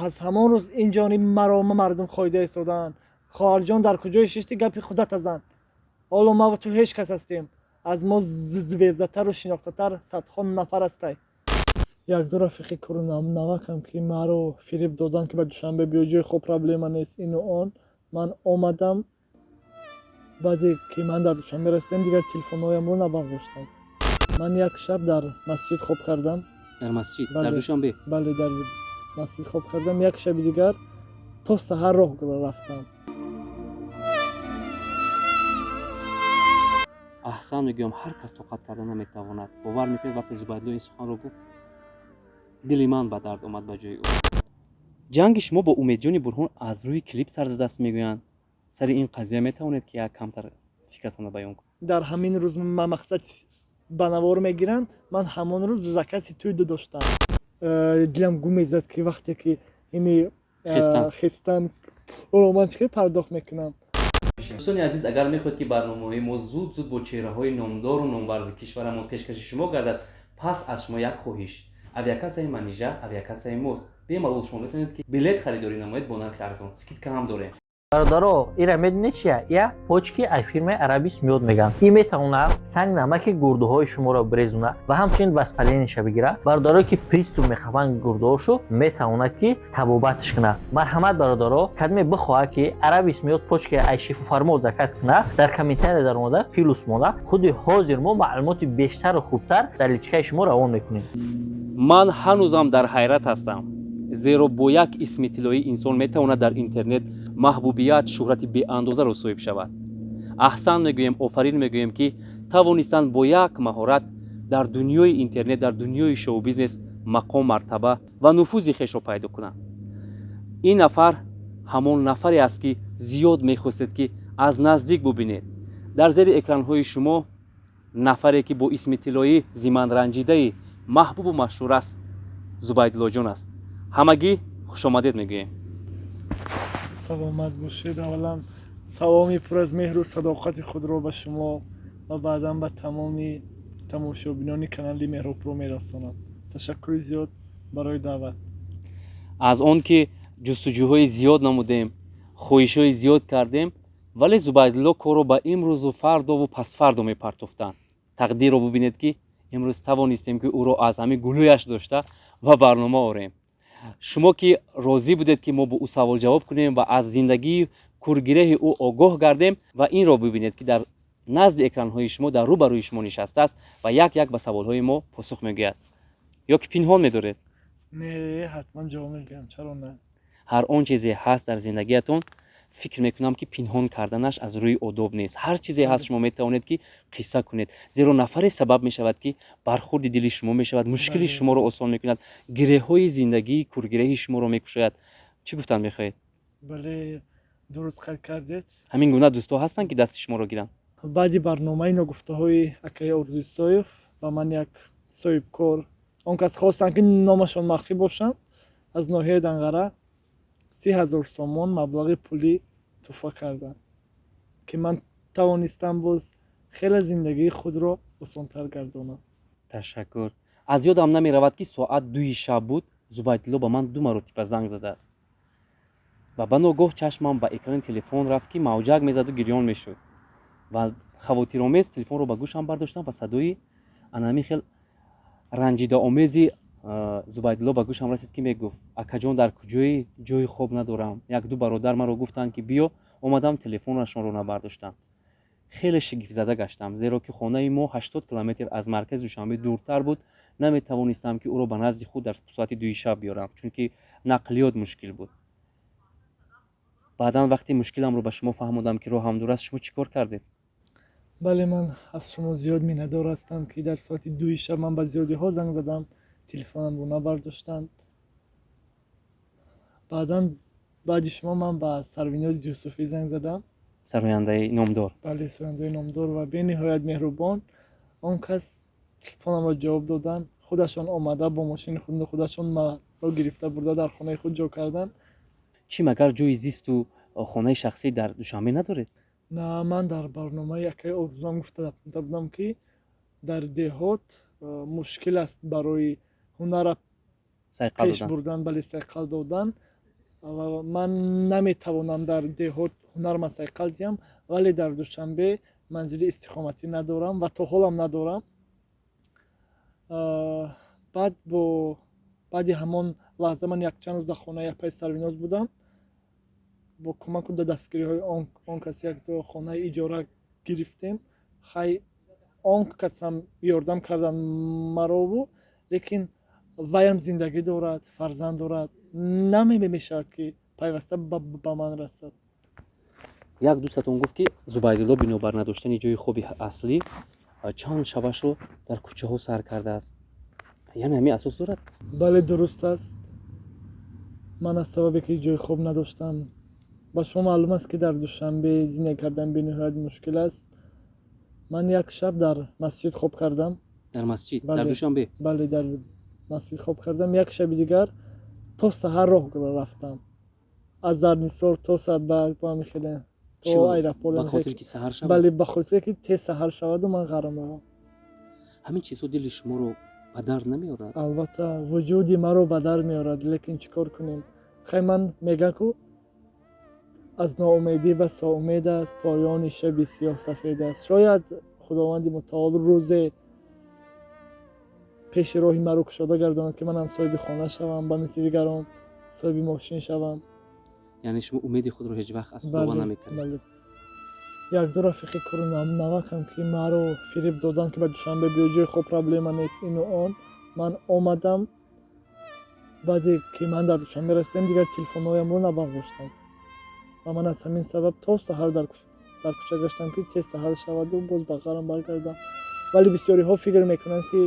از همان روز اینجانی مرا مردم خواهده ایستادند. خواهر جان در کجای ششتی گپی خودت زن. حالا ما و تو هیچ کس هستیم. از ما زویزتر و شناخته‌تر صدها نفر هستی. یک دو رفیقی کرونم نوکم که مرا فریب دادن که به دوشنبه بیا جای خوب پرابلم نیست این و آن. من آمدم بعدی که من در دوشنبه رسیدم دیگر تلفن‌هایم رو نبرداشتم. من یک شب در مسجد خواب کردم. در مسجد بله. در دوشنبه؟ بله در مسجد خواب کردم. یک شب دیگر تا سحر راه رفتم. احسان میگم هر کس طاقت کردن نمیتواند. باور میکنید وقتی زبیدلو این سخن رو گفت دل من به درد آمد به جای او. جنگ شما با امیدجان برهان از روی کلیپ سر زده است میگویند. سر این قضیه میتوانید که یک کمتر فکرتان رو بیان کنید؟ در همین روز مقصد بنوار میگیرند. من همان روز زکاتی توی داشتم. دلم گم میزد که وقتی که این خستن رومانچیک پرداخت میکنم. دوستان عزیز اگر میخواهید که برنامه ما زود با چهره های نامدار و نامورز کشورمان پیشکش شما گردد پس از شما یک خواهش اویاکاسای منیژه اویاکاسای موست بی‌مالول شما میتونید که بلیط خریداری نمایید با نرخ ارزان اسکیدکا هم داریم. برادرو این میدونی چیه؟ یا پوچکی ای فیلم عربیس میاد میگن این میتونه سنگ نمک گرده های شما را بریزونه و همچنین وسپلینش بگیره. برادرو که پریستو میخوان گرده هاشو میتونه که تبابتش کنه. مرحمت برادرو کدمی بخواه که عربیس میاد پوچکی ای شیفو فرمو زکاس کنه در کامنتر در مورد پیلوس مولا خود حاضر ما معلومات بیشتر و خوبتر در لیچکای شما روان میکنیم. من هنوزم در حیرت هستم زیرا با یک اسم طلایی انسان میتواند در اینترنت محبوبیت شهرت بی اندازه را صاحب شود. احسان میگویم آفرین میگویم که توانستند با یک مهارت در دنیای اینترنت در دنیای شو بیزنس مقام مرتبه و نفوذ خویش را پیدا کنند. این نفر همان نفری است که زیاد میخواستید که از نزدیک ببینید. در زیر اکران های شما نفری که با اسم طلایی زیمن رنجیده محبوب و مشهور است زبیدالله جان است. همگی خوش آمدید میگویم. سلامت باشید. اولا سلامی پر از مهر و صداقت خود را به شما و بعدا به تمامی تماشابینان کانال مهراب رو میرسانم. تشکر زیاد برای دعوت. از آن که جستجوهای زیاد نمودیم خواهش‌های زیاد کردیم ولی زبیدالله کار رو به امروز و فردا و پس فردا میپرداختند. تقدیر رو ببینید که امروز توانستیم که او را از همین گلویش داشته و برنامه آوریم. شما که راضی بودید که ما با او سوال جواب کنیم و از زندگی کورگیره او آگاه گردیم و این را ببینید که در نزد اکران‌های شما در روبروی شما نشسته است و یک یک به سوال‌های ما پاسخ میگوید. یا که پنهان می‌دارید؟ نه حتما جواب میگم. چرا نه؟ هر آن چیزی هست در زندگیتون فکر میکنم که پنهان کردنش از روی آداب نیست. هر چیزی هست شما میتوانید که قصه کنید زیرا نفر سبب میشود که برخورد دل شما میشود مشکل شما رو آسان میکند گره های زندگی کورگیره شما رو میکشاید. چی گفتن میخواهید؟ بله درست خط کردید. همین گونه دوستا هستن که دست شما رو گیرن. بعدی برنامه نگفته های اکای ارزوی سایف و من یک صاحب کار آن کس خواستن که نامشان مخفی باشند از ناحیه دنغره 30,000 سومان مبلغ پولی تحفه کردند که من توانستم باز خیلی زندگی خود را آسان‌تر گردانم. تشکر. از یادم نمی رود که ساعت 2 شب بود زبیدالله به من 2 مرتبه زنگ زده است و به ناگاه چشمم به اکران تلفن رفت که موجگ میزد و گریان میشد و خواطرآمیز تلفن رو به گوشم برداشتم و صدای انمی خیلی رنجیده آمیزی زبیدالله به گوشم رسید که میگفت اکا جان در کجایی؟ جای خوب ندارم. یک دو برادر من رو گفتن که بیا. اومدم تلفنشون رو نبرداشتم. خیلی شگفت زده گشتم زیرا که خانه ما 80 کیلومتر از مرکز دوشنبه دورتر بود. نمیتوانستم که او رو به نزد خود در ساعت 2 شب بیارم چون که نقلیات مشکل بود. بعدا وقتی مشکلم رو به شما فهمیدم که راه هم دور است شما چیکار کردید؟ بله من از شما زیاد میندار هستم که در ساعت 2 شب من به زیادی ها زنگ زدم تلفنم رو نبرداشتند. بعد شما من به سرونیاز یوسفی زنگ زدم. سراینده نامدار. بله سراینده نامدار و به نهایت مهربان آن کس تلفنم را جواب دادن. خودشان آمده با ماشین خودشان ما را گرفته برده در خانه خود جا کردن. چی مگر جای زیست و خانه شخصی در دوشنبه ندارید؟ نه من در برنامه یکی آرزوام گفته بودم که در دهات مشکل است برای هنر сайқал пеш додан. бурдан, бале сайқал додан. ва ман наметавонам дар деҳот ҳунарман сайқал диҳам, вале дар душанбе манзили истиқоматӣ надорам ва то ҳолам надорам. баъд баъди ҳамон лаҳза ман якчанд рӯз дар хонаи япай сарвиноз будам. бо кӯмаку дастгириҳои он кас як хонаи иҷора гирифтем. хай он касам ёрдам кардан марову, лекин ваям зиндагӣ дорад, фарзанд дорад, намемешавад ки пайваста ба ман расад. як дӯстатон гуфт ки зубайдулло бинобар надоштани ҷойи хоби аслӣ чанд шабашро дар кӯчаҳо сар кардааст. яъне ҳамин асос дорад? бале дуруст аст. ман аз сабабе ки ҷойи хоб надоштам, ба шумо маълум аст ки дар душанбе зиндагӣ кардан бениҳоят мушкил аст. ман як шаб дар масҷид хоб кардам. дар масҷид Бале. дар душанбе? бале дар масҷид хоб кардам. як шаби дигар то саҳар роҳ рафтам, аз Зарнисор то Садбарг ба Михеле то аэропорт. ба хотир ки саҳар шавад? бале ба хотире ки тез саҳар шаваду ман ғарам равам. ҳамин чизҳо дили шуморо ба дард намеорад? албатта вуҷуди маро ба дар меорад, лекин чӣ кор кунем. хай ман мегӯям ку аз ноумедӣ ба соумед аст поёни шаби сиёҳсафед аст. шояд худованди мутаол рӯзе пеши роҳи маро кушода гардонад ки манам соҳиби хона шавам, ба мисли дигарон соҳиби мошин шавам. яъне шумо умеди худро ҳеҷ вақт аз худованд намекардед? бале. якду рафиқи кори навакам ки маро фириб доданд ки ба душанбе биё, ҷойи хоб проблема нест, ину он. ман омадам, баъде ки ман дар душанбе расидам дигар телефонҳоямро набардоштам ва ман аз ҳамин сабаб то саҳар дар кӯча гаштам ки тез саҳар шаваду боз ба ғарам баргардам. вале бисёриҳо фикр мекунанд ки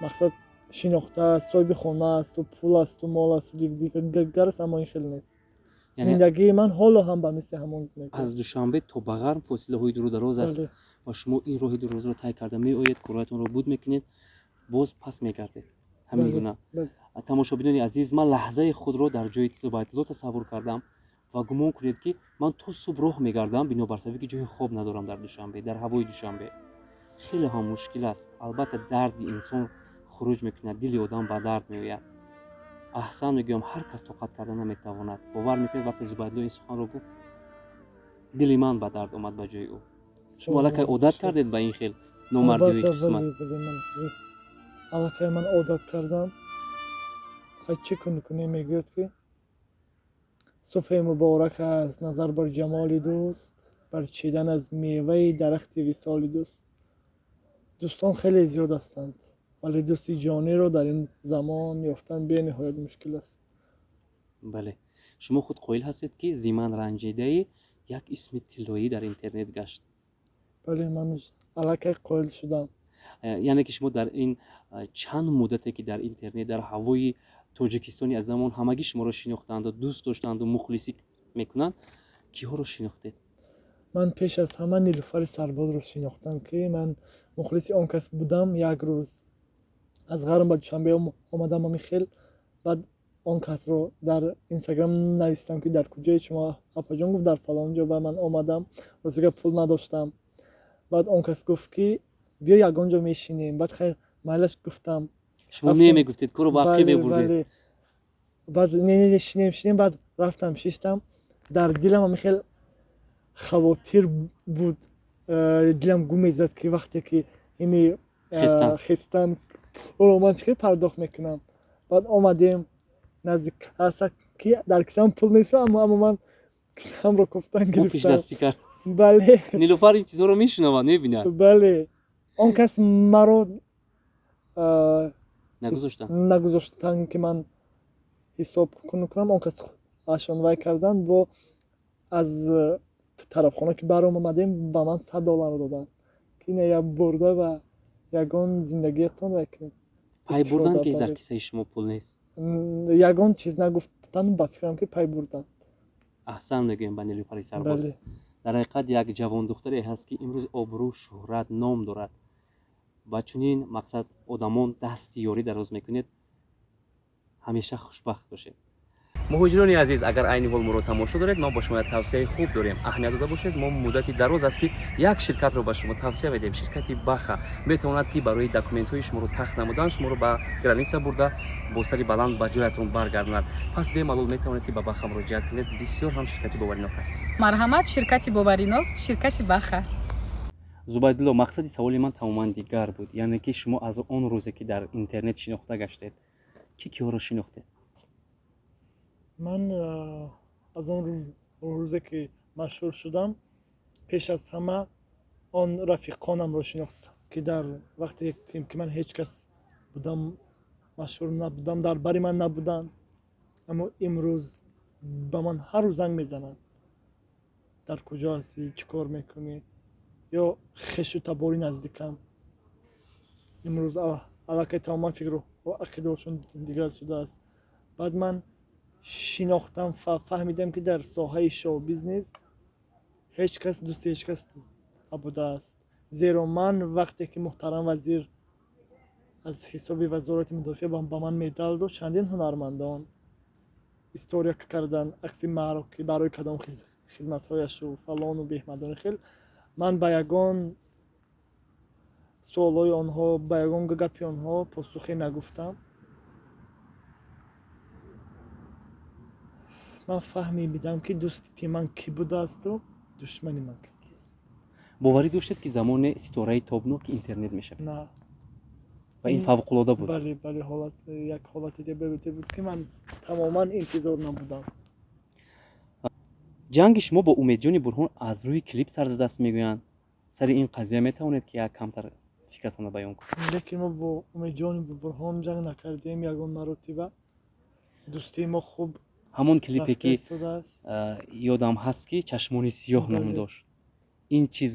мақсад шинохта аст, соҳиби хона асту пул асту мол асту дигар аст, аммо ин хел нест. зиндагии ман ҳоло ҳам ба мисли ҳамон зиндагӣ аз душанбе то ба ғарм фосилаҳои дуру дароз аст ва шумо ин роҳи дурозро тай карда меоед, короятонро буд мекунед, боз пас мегардед. ҳамин гуна. тамошобинони азиз, ман лаҳзаи худро дар ҷойи Зубайдулло тасаввур кардам ва гумон кунед ки ман то субҳ роҳ мегардам бинобар сабаби ки ҷойи хоб надорам дар душанбе, дар ҳавои душанбе. хеле ҳам мушкил аст. албатта дарди инсон хуруҷ мекунад, дили одам ба дард меояд. аҳсан мегӯям, ҳар кас тоқат карда наметавонад. бовар мекунед вақте Зубайдулло ин суханро гуфт, дили ман ба дард омад ба ҷои ӯ. шумо аллакай одат кардед ба ин хел номардиҳои қисмат? аллакай ман одат кардам. хай чӣ кунӣ мегӯяд ки субҳи муборак аст, назар бар ҷамоли дӯст, бар чидан аз меваи дарахти висоли дӯст. дӯстон хеле зиёд ҳастанд, вале дӯсти ҷониро дар ин замон ёфтан бениҳоят мушкил аст. бале. шумо худ қоил ҳастед ки зиман ранҷидаи як исми тиллоӣ дар интернет гашт? бале ман аллакай қоил шудам. яъне ки шумо дар ин чанд муддате ки дар интернет дар ҳавои тоҷикистони аз замон ҳамагӣ шуморо шинохтаанду дӯст доштанду мухлисӣ мекунанд, киҳоро шинохтед? ман пеш аз ҳама Нилуфари Сарбозро шинохтам ки ман мухлиси он кас будам. як рӯз аз ғарм ба душанбе омадам амихел, баъд он касро дар инстаграм навистам ки дар куҷоед шумо? апаҷон гуфт дар фалонҷо. ба ман омадам, рӯзига пул надоштам. баъд он кас гуфт ки биё ягонҷо мешинем. баъд хайр майлаш гуфтам. шумо мегуфтед кӯро ба аққи мебурдед? баъд шинем. баъд рафтам шиштам. дар дилам амихел хавотир буд. дилам гум мезад ки вақте ки ини хистан пулро ман чӣ пардохт мекунам. баъд омадем назди каса ки дар кисам пул нест, аммо ман кисамро куфтан гирифтам. пешдастӣ кард? бале. Нилуфар ин чизҳоро мешунавад, мебинад? бале. он кас маро нагузоштан ки ман ҳисоб кунам. он кас ашонвай кардан бо аз тарафхона ки баром омадем ба ман $100 доданд ки нея бурда ва ягон зиндагиятон вайкунед. пай бурдан ки дар кисаи шумо пул нест? ягон чиз нагуфтан, ба фикрам ки пай бурданд. аҳсан мегӯям ба Нилуфари Сарбоз. дар ҳақиқат як ҷавондухтаре ҳаст ки имрӯз обрӯ, шӯҳрат, ном дорад. ба чунин мақсад одамон дасти ёрӣ дароз мекунед. ҳамеша хушбахт бошед. муҳоҷирони азиз, агар айни ҳол моро тамошо доред, мо ба шумо як тавсияи хуб дорем. аҳамият дода бошед, мо муддати дароз аст ки як ширкатро ба шумо тавсия медиҳем. Ширкати Баха метавонад ки барои документҳои шуморо тахт намудан шуморо ба граница бурда бо сари баланд ба ҷоятон баргардонад. Пас бемалол метавонед ки ба Баха муроҷиат кунед. Бисёр ҳам ширкати боваринок аст. марҳамат, ширкати боваринок, ширкати Баха. зубайдулло, мақсади саволи ман тамоман дигар буд. Яъне ки шумо аз он рӯзе ки дар интернет шинохта гаштед, киёро шинохтед? من از اون روزی که مشهور شدم پیش از همه آن رفیقانم رو شناختم که در وقت یک تیم که من هیچ کس بودم مشهور نبودم در بری من نبودن، اما امروز به من هر روز زنگ میزنن در کجا هستی، چی کار میکنی، یا خش و تباری نزدیکم. امروز علاقه تماما فکر و عقیده‌شون دیگر شده است. بعد من شناختم فهمیدم که در ساحه شو بیزنس هیچ کس دوست هیچ کس نبوده است. زیرا من وقتی که محترم وزیر از حساب وزارت مدافع به من میداد و چندین هنرمندان استوریا کردن عکس مرا که برای کدام خدمت‌هایش و فلان و بهمدان خیل، من به یگان سوالای آنها به یگان گپی آنها پاسخی نگفتم. من فهمیدم که دوستی من کی بوده است و دشمنی من کیست. боварӣ доштед ки замони ситораи тобнок интернет мешавад نه ва ин фавқулода буд. بله حالت یک حالت دیگه بود که من تماما انتظار نبودم. ҷанги шумо бо умедҷони бурҳон аз рӯи клип сар задааст мегӯянд. сари ин қазия метавонед ки як камтар фикратона баён кунед? لیکن ما با امیدجان برهان جنگ نکردیم. یگان مراتبه دوستی ما خوب ҳамон клипе رفته ки ایستاده است. ёдам ҳаст ки чашмони сиёҳ Бале. ном дошт. ин чиз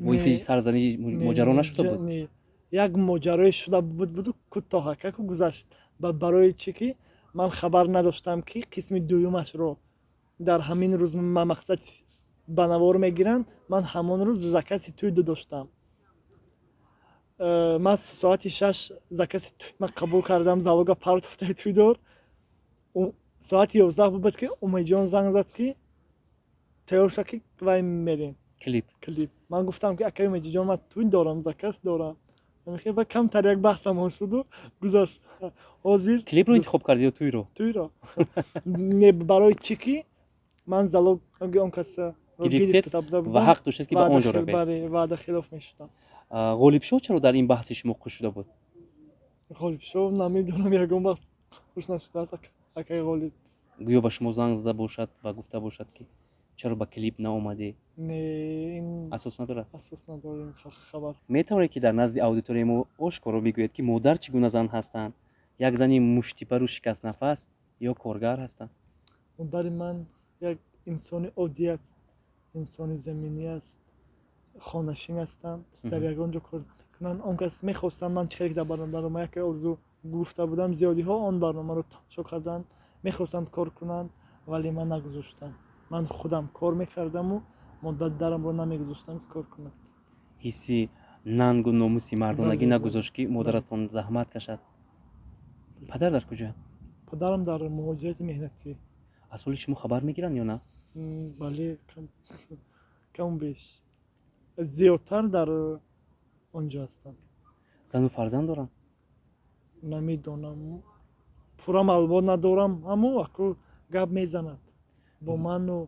боиси сарзании моҷаро нашуда буд? نه یک ماجرای شده بود کوتاه که گذشت. برای چی که من خبر نداشتم که قسم دویمش رو در همین روز مقصد به نوار میگیرن. من همون روز زکاتی توی داشتم. من ساعت 6 زکاتی توی من قبول کردم. زالوگا پارت افتاد توی دور. ساعت 11 بود که امیدجان زنگ زد که تیار شد که وای میریم کلیپ. من گفتم که اکای امیدجان من توی دارم زکات دارم. میخوام با کم تر یک بحثم هم شد و گذاشت. حاضر клип ро интихоб кардед ё туйро? توی را نه برای چی که من زالوگ اون کس رو گرفتید و حق داشتید که به آنجا رو برید. وعده خلاف میشدم. غالبشاه چرا در این بحث شما خوش شده بود؟ غالبشاه نمیدونم یگان بحث خوش نشده است. اکای غالب گویا به شما زنگ زده باشد و گفته باشد که چرا با کلیپ نآمدی؟ نه این اساس نداره. اساس نداریم خبر. میتونید که در نزد اودیتوری ما آشکارا بگویید که مادر چگونه زن هستند؟ یک زنی مشتیپر و شکست نفس یا کارگر هستند؟ مادر من یک انسان عادی است. انسان زمینی است. خانشین هستند. در یگان جا کار کنن. آن کس میخواستن من چخیک در برنامه یک آرزو گفته بودم. زیادی ها آن برنامه رو تماشا کردند. میخواستند کار کنند ولی من نگذاشتم. من خودم کار میکردم و مدت درم رو نمیگذاشتم که کار کنم. حسی ننگ و ناموسی مردانگی بله. نگذاشت که مادرتان زحمت کشد. پدر در کجا؟ پدرم در مهاجرت مهنتی. از حال شما خبر میگیرن یا نه؟ بله کم بیش. زیادتر در آنجا هستم. زن و فرزند دارن؟ نمیدونم. پورا معلومات ندارم اما اکو گپ میزند با من و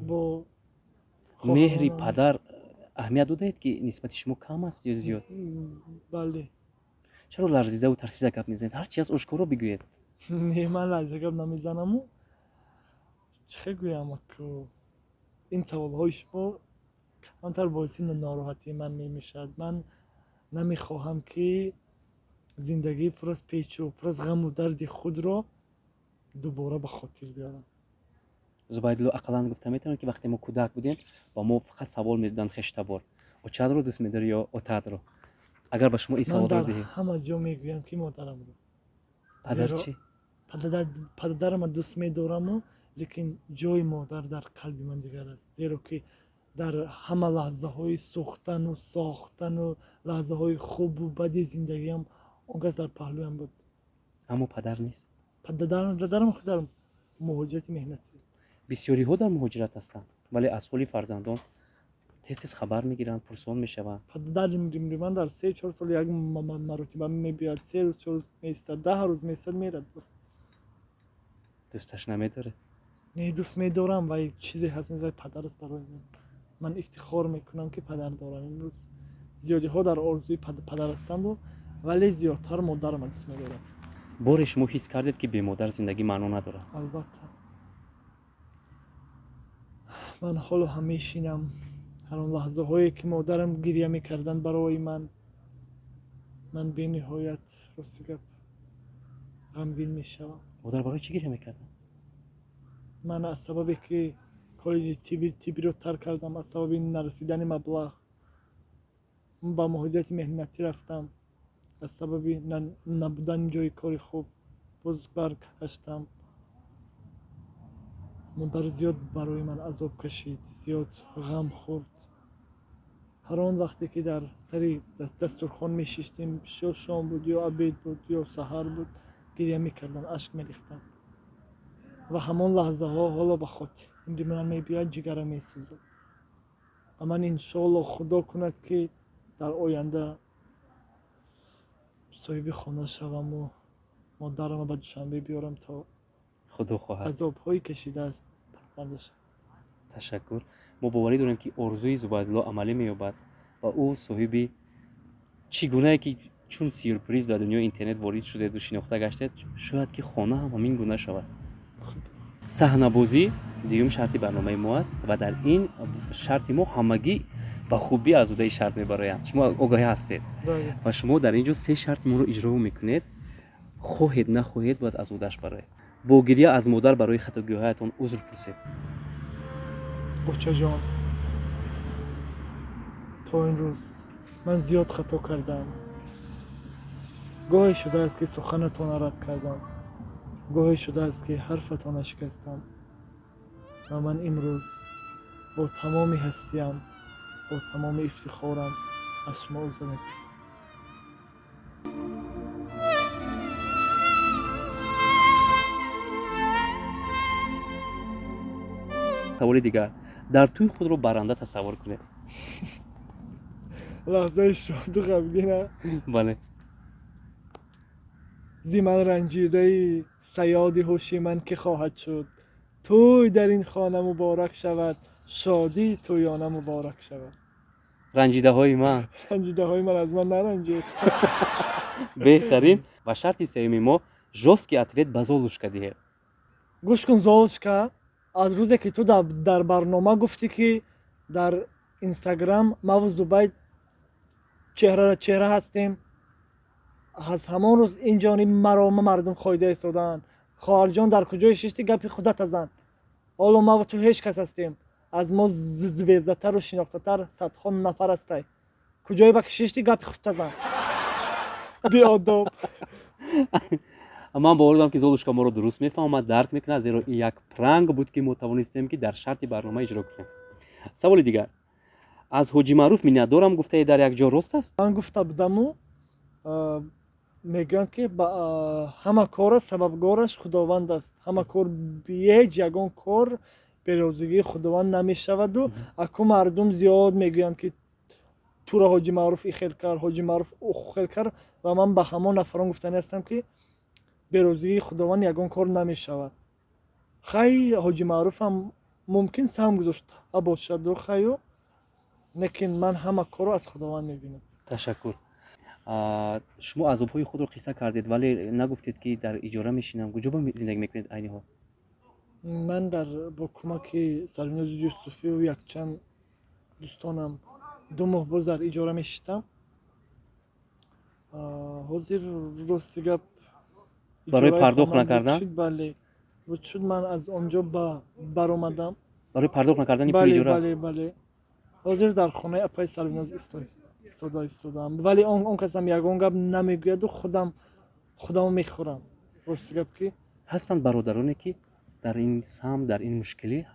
با مهری خواهرانم. پدر اهمیت دادید که نسبت شما کم است یا زیاد؟ بله. چرا لرزیده و ترسیده گپ میزنید؟ هر چی از آشکارا بگویید. نه من لرزیده گپ نمیزنم و چه گویم اکو این سوالهای شما کمتر باعث ناراحتی من نمیشد. من نمیخواهم که زندگی پر از پیچ و پر از غم و درد خود را دوباره به خاطر بیارم. زبیدلو اقلا گفته میتونم که وقتی ما کودک بودیم با ما فقط سوال میدادن خشتبار اوچاد رو دوست میداری یا اوتاد رو؟ اگر به شما این من سوال در رو دهی همه جا میگویم که مادرم رو. پدر زیرا چی؟ پدرم دوست میدارم و لیکن جای مادر در قلب من دیگر است. زیرا که در همه لحظه های سوختن و ساختن و لحظه های خوب و بدی زندگیم اون کس در پهلویم بود. اما پدر نیست. پدرم خودم مهاجرت مهنتی. بسیاری‌ها در مهاجرت هستند ولی از حال فرزندان تست خبر میگیرن، پرسان میشوند. در من در 3-4 سال یک مرتبه میبیاد، 3 روز 4 روز میستد، 10 روز میستد میرد. دوستش نمیداره. نه دوست میدارم و یک چیزی هست مثل پدر است برای من افتخار میکنم که پدر دارم. امروز زیادی ها در آرزوی پدر هستند ولی زیادتر مادرم دوست میدارم. بار شما حس کردید که بی مادر زندگی معنا نداره؟ البته من حالا هم میشینم هر اون لحظه هایی که مادرم گریه میکردن برای من به نهایت راستی گپ غمگین میشوم. مادر برای چی گریه میکردن؟ من از سببی که کالج تیبی رو ترک کردم، از سبب نرسیدن مبلغ با مهاجرت مهنتی رفتم، از سبب نبودن جای کاری خوب باز برگشتم. مادر زیاد برای من عذاب کشید، زیاد غم خورد. هر آن وقتی که در سری دسترخوان میشیشتیم، شام بود یا عبید بود یا سحر بود، گریه میکردم، اشک میریختم و همان لحظه ها حالا به خاطر امری من میبیاد جگرم میسوزد. و من انشاءالله خدا کند که در آینده صاحب خانه شوم و مادرم به دوشنبه بیارم تا خدا خواهد. عذاب هایی کشیده است پرونده شود. تشکر. ما باوری داریم که آرزوی زبیدالله عملی مییابد و او صاحب چگونه که چون سورپرایز در دنیای اینترنت وارد شده و شناخته گشته، شاید که خانه هم همین گونه شود. صحنه‌بازی دیوم شرطی برنامه ما است و در این شرط ما همگی به خوبی از اودای شرط میبرایند. شما آگاهی هستید و شما در اینجا 3 شرط ما رو اجرا میکنید. خواهید نخواهید باید از اودش برای با گریه از مادر برای خطاگی‌هایتان عذر پرسید. بچه جان، تا این روز من زیاد خطا کردم. گاهی شده است که سخنتان را رد کردم، گاهی شده است که حرفتان را شکستم و من امروز با تمام هستیم، با تمام افتخارم از شما عذر می‌پرسم. سوال دیگر، در توی خود رو برنده تصور کنید. لحظه شاد و غمگینه. بله. زی من رنجیده صیاد هوشی من که خواهد شد، توی در این خانه مبارک شود، شادی تویانه مبارک شود. رنجیده های من. رنجیده های من از من نرنجید. بهترین و شرط سوم ما жёсткий ответ ба Золушка диҳед. گوش کن زولشکا، از روزی که تو در برنامه گفتی که در اینستاگرام ما و زبید چهره هستیم، از همان روز این جانی مردم خواهیده ایستادن. خواهر جان در کجای ششتی گپی خودت زن. حالا ما و تو هیچ کس هستیم، از ما زویزتر و شناختتر صدها نفر هستی. کجای بکشیشتی گپی خودت زن. بی آداب. من باور دارم که زولушка ما رو درست میفهمد، درک میکنه، زیرا این یک پرنگ بود که ما توانستیم که در شرط برنامه اجرا کنیم. سوال دیگر، از حاجی معروف منت دارم گفته در یک جا راست است؟ من گفته بودم و میگن که همه کار سببگارش خداوند است. همه کار بیهج یگان کار به روزگی خداوند نمیشود و اکو مردم زیاد میگویند که تو را حاجی معروف ای خیل کرد، حاجی معروف او خیل کرد و من به همان نفران گفتنی هستم که به روزگی خداوند یگان کار نمیشود. خیلی حاجی معروف هم ممکن سهم گذاشت باشد و خیلی، لیکن من همه کار از خداوند میبینم. تشکر. شما عذاب‌های خود رو قصه کردید ولی نگفتید که در اجاره میشینم. کجا زندگی میکنید عینی ها؟ من با کمک سریناز یوسفی و یک چند دوستانم 2 ماه باز در اجاره میشیدم. حاضر راستی گپ برای پرداخت نکردن؟ بله. شد من از آنجا برآمدم. برای پرداخت نکردن پول بله اجاره؟ بله. حاضر در خانه اپای سریناز ایستادم ولی اون کسم یگان گپ نمیگوید و خودم میخورم. راستی گپ که هستند برادرانی که در این سهم، در این مشکلی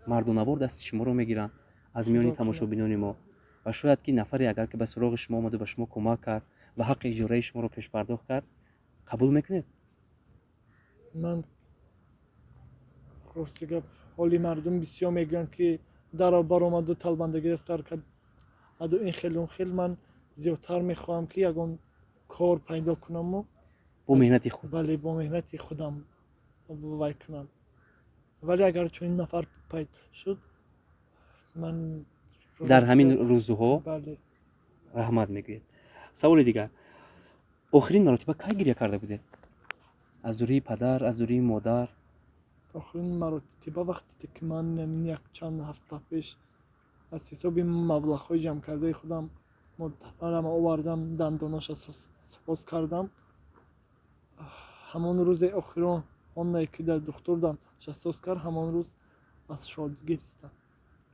مردونوار دست شما رو میگیرن از میان تماشابینان ما و شاید که نفری اگر که به سراغ شما اومد و به شما کمک کرد و حق اجاره شما رو پیش پرداخت کرد، قبول میکنید؟ من рости гап ҳоли мардум бисёр мегӯянд ки даро баромаду талбандагиро сар кард. аду ин хел он хел ман зиёдтар мехоҳам ки ягон кор пайдо кунаму бо меҳнати худ. бале бо меҳнати худам вай кунам. вале агар чунин нафар пайдо шуд ман дар ҳамин рӯзҳо бале раҳмат мегӯед. саволи дигар, охирин маротиба кай гирья карда будед? аз дурии падар, аз дурии модар? охирин маротиба вақте ки ман якчанд ҳафта пеш аз ҳисоби маблағҳои ҷамъкардаи худам модарам овардам, дандонаша соз кардам. ҳамон рӯзе охирон оне ки дар духтурдан соз кард, ҳамон рӯз аз шодӣ гиристам.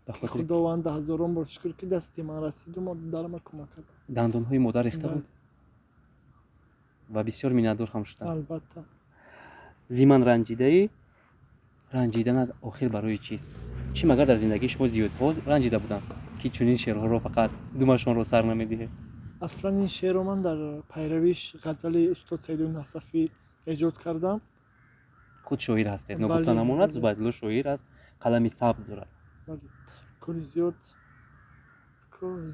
ба хотири худованд ҳазорон бор шукр ки дасти ман расиду модарама кӯмак кард. дандонҳои модар рехта буд ва бисёр миннатдор ҳам шудам. албатта зиман ранҷидаӣ? ранҷиданат охир барои чист? чӣ магар дар зиндагии шумо зиёдҳо ранҷида буданд ки чунин шеърҳоро фақат думашонро сар намедиҳед? аслан ин шеърро ман дар пайравиш ғазали устод Саидулло Насафӣ эҷод кардам. худ шоир ҳастед, Бале, ногуфта намонад. бале. Зубайдулло шоир аст, қалами сабз дорад. бале кули зиёд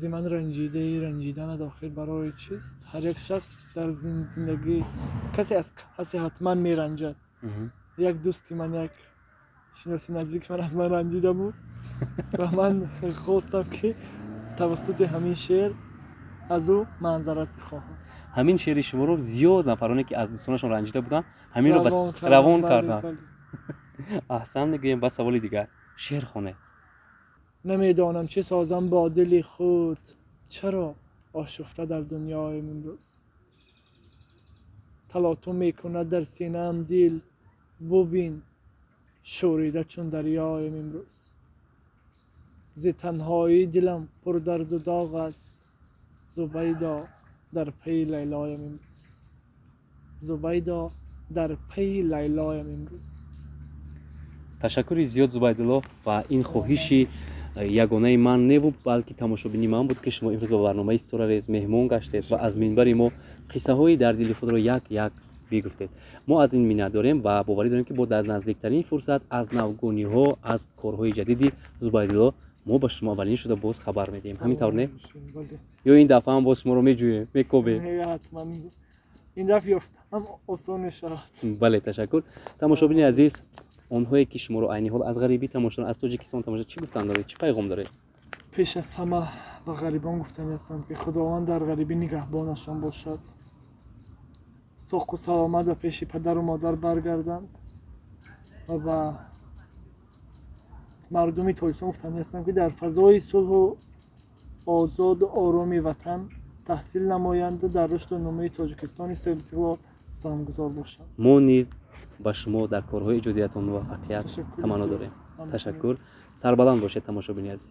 зиман ранҷидаи ранҷиданат охир барои чист? ҳар як шахс дар зиндагӣ касе аз касе ҳатман меранҷад. Мгм. як дӯсти ман, як шиноси наздики ман аз ман ранҷида буд ва ман хостам ки тавассути ҳамин шеър аз ӯ маъзарат бихоҳам. ҳамин шеъри шуморо зиёд нафароне ки аз дӯстонашон ранҷида буданд ҳаминро равон бале, карданд. бале. аҳсан мегӯем. ба саволи дигар, шеър хонед. намедонам чӣ созам бо дили худ, чаро ошуфта дар дунёем имрӯз. талотум мекунад дар синаам дил, бубин шӯрида чун дарёем имрӯз. зи танҳоӣ дилам пурдарду доғ аст, зубайдо дар паи лайлоем имрӯз. зубайдо дар паи лайлоем имрӯз. ташаккури зиёд Зубайдулло ва ин хоҳиши ягонаи ман неву балки тамошобини ман буд ки шумо имрӯз ба барномаи Истора Рез меҳмон гаштед ва аз минбари мо қиссаҳои дар дили худро як як бигуфтед. мо аз ин миннатдорем ва боварӣ дорем ки бо дар наздиктарин фурсат аз навгониҳо, аз корҳои ҷадиди Зубайдулло мо ба шумо аввалин шуда боз хабар медиҳем. ҳамин тавр не? бале. ё ин дафъа ҳам боз шуморо меҷӯем, мекобем? ҳатман ин дафъ ёфтам осон мешавад. бале, ташаккур. тамошобини азиз, онҳое ки шуморо айни ҳол аз ғарибӣ тамошо, аз Тоҷикистон тамошо, чӣ гуфтан доред? чӣ пайғом доред? пеш аз ҳама ба ғарибон гуфтанӣ ҳастам ки худованд дар ғарибӣ нигаҳбонашон бошад, соқу саломат ба пеши падару модар баргарданд ва ба мардуми Тоҷикистон гуфтанӣ ҳастам ки дар фазои сулҳу озоду ороми ватан таҳсил намоянду дар рушду нумӯи Тоҷикистони соҳибистиқлол саҳмгузор бошанд. мо низ ба шумо дар корҳои иҷодиятон муваффақият Ташаккур таманно зиёд. дорем. ташаккур. сарбаланд бошед тамошобини азиз.